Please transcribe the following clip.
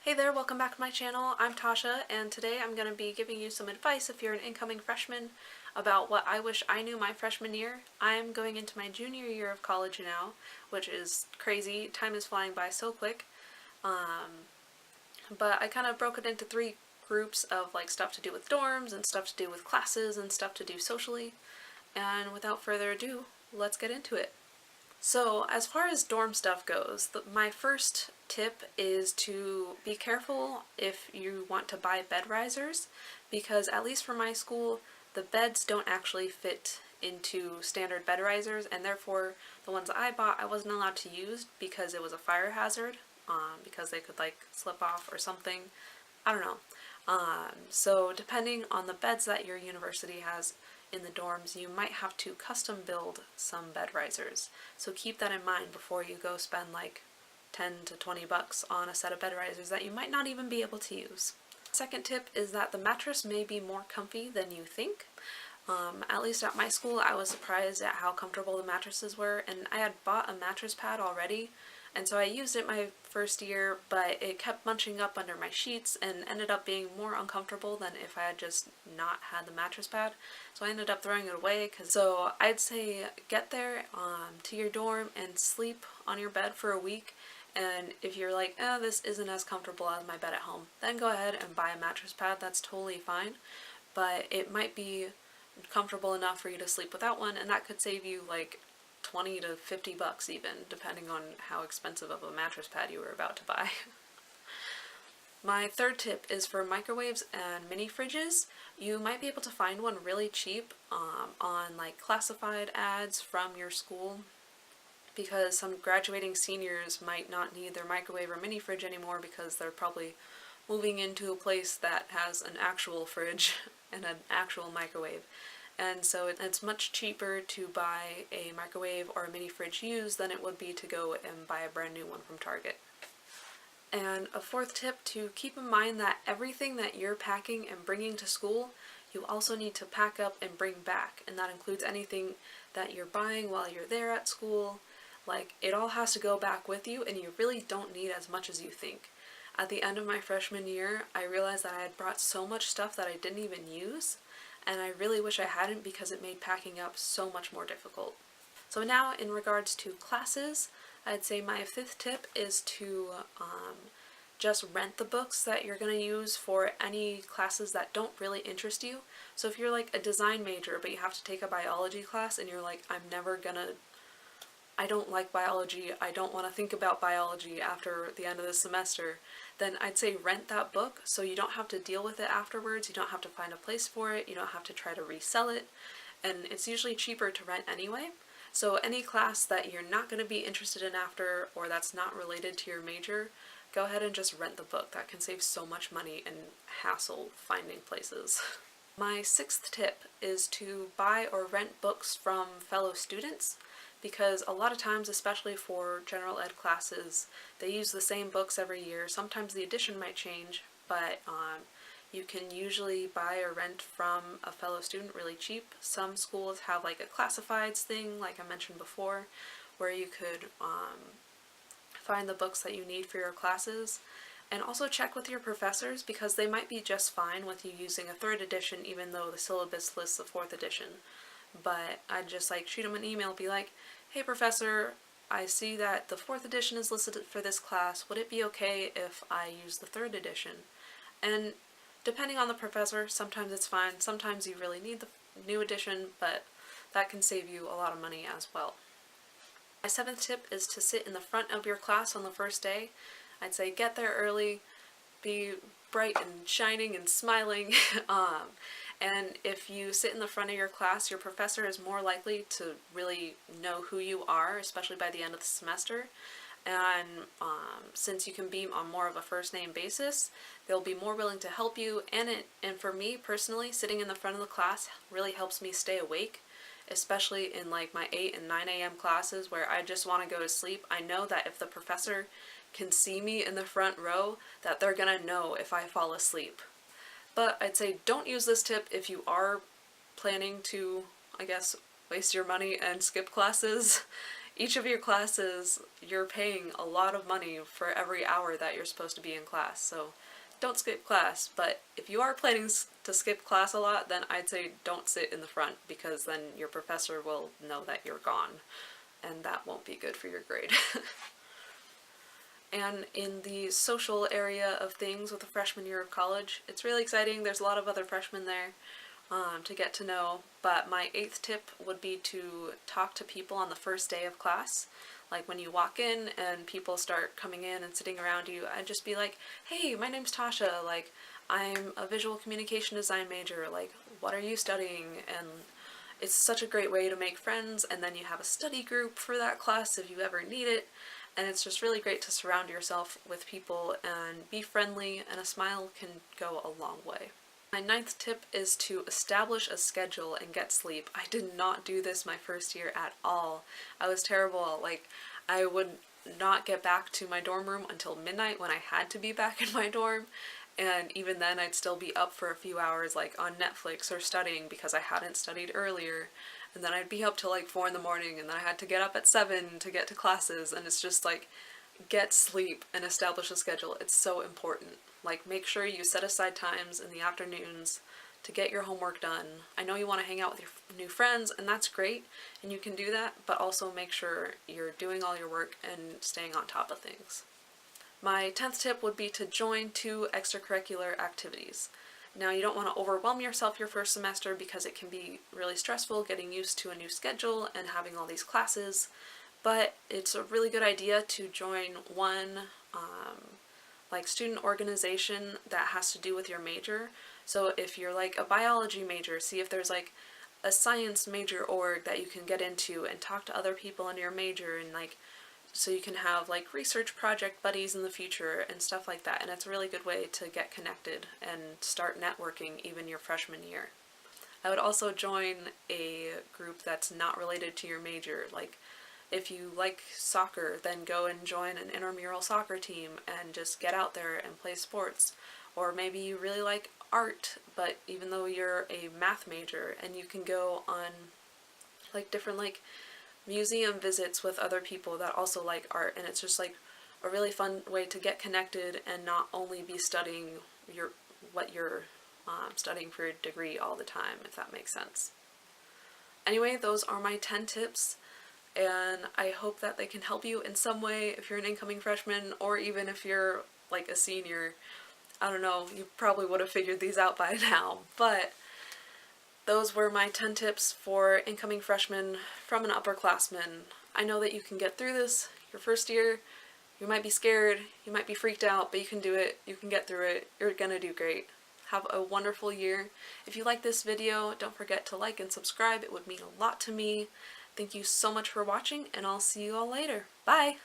Hey there, welcome back to my channel. I'm Tasha, and today I'm going to be giving you some advice if you're an incoming freshman about what I wish I knew my freshman year. I'm going into my junior year of college now, which is crazy. Time is flying by so quick. But I kind of broke it into three groups of like stuff to do with dorms and stuff to do with classes and stuff to do socially. And without further ado, let's get into it. So as far as dorm stuff goes, my first tip is to be careful if you want to buy bed risers, because at least for my school, the beds don't actually fit into standard bed risers, and therefore the ones I bought I wasn't allowed to use because it was a fire hazard, because they could like slip off or something. I don't know. So depending on the beds that your university has in the dorms, you might have to custom build some bed risers. So keep that in mind before you go spend like 10 to 20 bucks on a set of bed risers that you might not even be able to use. Second tip is that the mattress may be more comfy than you think. At least at my school, I was surprised at how comfortable the mattresses were, and I had bought a mattress pad already, and so I used it my first year, but it kept bunching up under my sheets and ended up being more uncomfortable than if I had just not had the mattress pad. So I ended up throwing it away. So I'd say get there to your dorm and sleep on your bed for a week. And if you're like, this isn't as comfortable as my bed at home, then go ahead and buy a mattress pad. That's totally fine. But it might be comfortable enough for you to sleep without one, and that could save you like 20 to 50 bucks even, depending on how expensive of a mattress pad you were about to buy. My third tip is for microwaves and mini fridges. You might be able to find one really cheap on like classified ads from your school, because some graduating seniors might not need their microwave or mini fridge anymore because they're probably moving into a place that has an actual fridge and an actual microwave. And so it's much cheaper to buy a microwave or a mini fridge used than it would be to go and buy a brand new one from Target. And a fourth tip, to keep in mind that everything that you're packing and bringing to school, you also need to pack up and bring back. And that includes anything that you're buying while you're there at school. Like, it all has to go back with you, and you really don't need as much as you think. At the end of my freshman year, I realized that I had brought so much stuff that I didn't even use, and I really wish I hadn't, because it made packing up so much more difficult. So now, in regards to classes, I'd say my fifth tip is to just rent the books that you're going to use for any classes that don't really interest you. So if you're like a design major but you have to take a biology class and you're like, I don't like biology, I don't want to think about biology after the end of the semester, then I'd say rent that book so you don't have to deal with it afterwards, you don't have to find a place for it, you don't have to try to resell it, and it's usually cheaper to rent anyway. So any class that you're not going to be interested in after, or that's not related to your major, go ahead and just rent the book. That can save so much money and hassle finding places. My sixth tip is to buy or rent books from fellow students, because a lot of times, especially for general ed classes, they use the same books every year. Sometimes the edition might change, but you can usually buy or rent from a fellow student really cheap. Some schools have like a classifieds thing, like I mentioned before, where you could find the books that you need for your classes. And also check with your professors, because they might be just fine with you using a third edition even though the syllabus lists a fourth edition. But I'd just like shoot them an email, be like, hey professor, I see that the fourth edition is listed for this class, would it be okay if I use the third edition? And depending on the professor, sometimes it's fine, sometimes you really need the new edition, but that can save you a lot of money as well. My seventh tip is to sit in the front of your class on the first day. I'd say get there early, be bright and shining and smiling, and if you sit in the front of your class, your professor is more likely to really know who you are, especially by the end of the semester. And since you can be on more of a first name basis, they'll be more willing to help you. And for me personally, sitting in the front of the class really helps me stay awake, especially in like my 8 and 9 a.m. classes where I just want to go to sleep. I know that if the professor can see me in the front row, that they're gonna know if I fall asleep. But I'd say don't use this tip if you are planning to, I guess, waste your money and skip classes. each of your classes, you're paying a lot of money for every hour that you're supposed to be in class, so don't skip class. But if you are planning to skip class a lot, then I'd say don't sit in the front, because then your professor will know that you're gone, and that won't be good for your grade. And in the social area of things with the freshman year of college, it's really exciting. There's a lot of other freshmen there to get to know, but my 8th tip would be to talk to people on the first day of class. Like when you walk in and people start coming in and sitting around you, I'd just be like, hey, my name's Tasha, like, I'm a visual communication design major, like, what are you studying? And it's such a great way to make friends, and then you have a study group for that class if you ever need it. And it's just really great to surround yourself with people and be friendly, and a smile can go a long way. My 9th tip is to establish a schedule and get sleep. I did not do this my first year at all. I was terrible. Like, I would not get back to my dorm room until midnight when I had to be back in my dorm. And even then I'd still be up for a few hours, like on Netflix or studying because I hadn't studied earlier. And then I'd be up till like 4 in the morning, and then I had to get up at 7 to get to classes, and it's just like, get sleep and establish a schedule. It's so important. Like, make sure you set aside times in the afternoons to get your homework done. I know you want to hang out with your new friends, and that's great, and you can do that, but also make sure you're doing all your work and staying on top of things. My 10th tip would be to join 2 extracurricular activities. Now, you don't want to overwhelm yourself your first semester because it can be really stressful getting used to a new schedule and having all these classes, but it's a really good idea to join one like student organization that has to do with your major. So if you're like a biology major, see if there's like a science major org that you can get into and talk to other people in your major, and like, so you can have like research project buddies in the future and stuff like that. And it's a really good way to get connected and start networking even your freshman year. I would also join a group that's not related to your major. Like, if you like soccer, then go and join an intramural soccer team and just get out there and play sports. Or maybe you really like art, but even though you're a math major, and you can go on like different like museum visits with other people that also like art, and it's just like a really fun way to get connected and not only be studying what you're studying for a degree all the time, if that makes sense. Anyway, those are my 10 tips, and I hope that they can help you in some way if you're an incoming freshman, or even if you're like a senior. I don't know, you probably would have figured these out by now, but those were my 10 tips for incoming freshmen from an upperclassman. I know that you can get through this your first year. You might be scared, you might be freaked out, but you can do it, you can get through it, you're gonna do great. Have a wonderful year. If you like this video, don't forget to like and subscribe. It would mean a lot to me. Thank you so much for watching, and I'll see you all later. Bye!